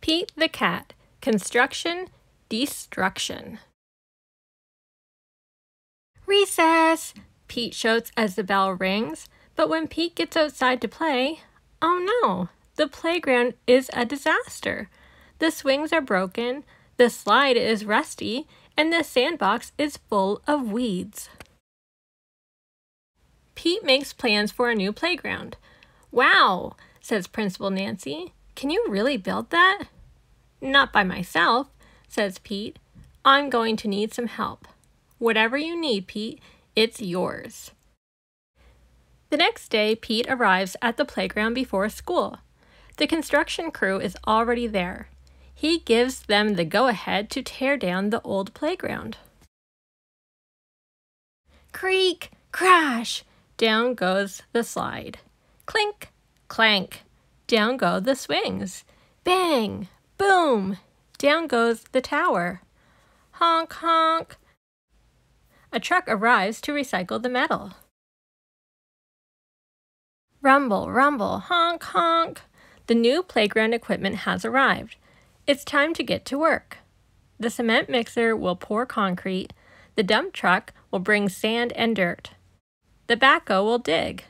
Pete the cat. Construction, destruction. Recess! Pete shouts as the bell rings, but when Pete gets outside to play, oh no, the playground is a disaster. The swings are broken, the slide is rusty, and the sandbox is full of weeds. Pete makes plans for a new playground. Wow, says Principal Nancy. Can you really build that? Not by myself, says Pete. I'm going to need some help. Whatever you need, Pete, it's yours. The next day, Pete arrives at the playground before school. The construction crew is already there. He gives them the go-ahead to tear down the old playground. Creak, crash, down goes the slide. Clink, clank, down go the swings. Bang, boom, down goes the tower. Honk, honk. A truck arrives to recycle the metal. Rumble, rumble, honk, honk. The new playground equipment has arrived. It's time to get to work. The cement mixer will pour concrete. The dump truck will bring sand and dirt. The backhoe will dig.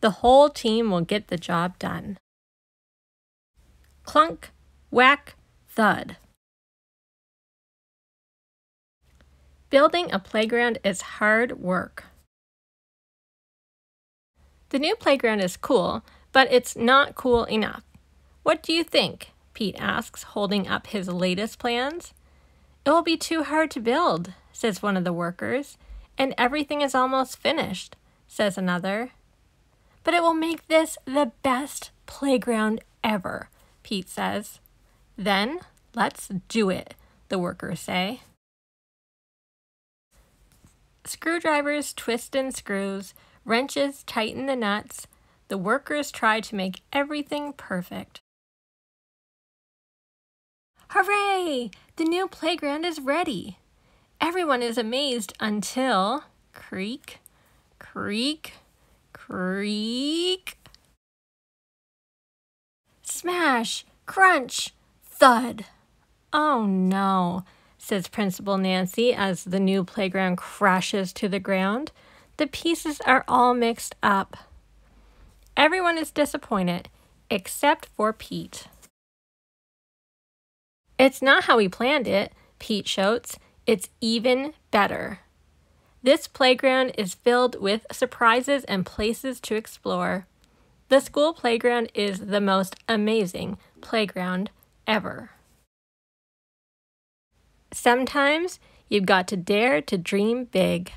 The whole team will get the job done. Clunk, whack, thud. Building a playground is hard work. The new playground is cool, but it's not cool enough. What do you think? Pete asks, holding up his latest plans. It will be too hard to build, says one of the workers, and everything is almost finished, says another. But it will make this the best playground ever, Pete says. Then let's do it, the workers say. Screwdrivers twist in screws, wrenches tighten the nuts. The workers try to make everything perfect. Hooray! The new playground is ready. Everyone is amazed until creak, creak, creak. Smash, crunch, thud. Oh no, says Principal Nancy as the new playground crashes to the ground. The pieces are all mixed up. Everyone is disappointed, except for Pete. It's not how we planned it, Pete shouts. It's even better. This playground is filled with surprises and places to explore. The school playground is the most amazing playground ever. Sometimes you've got to dare to dream big.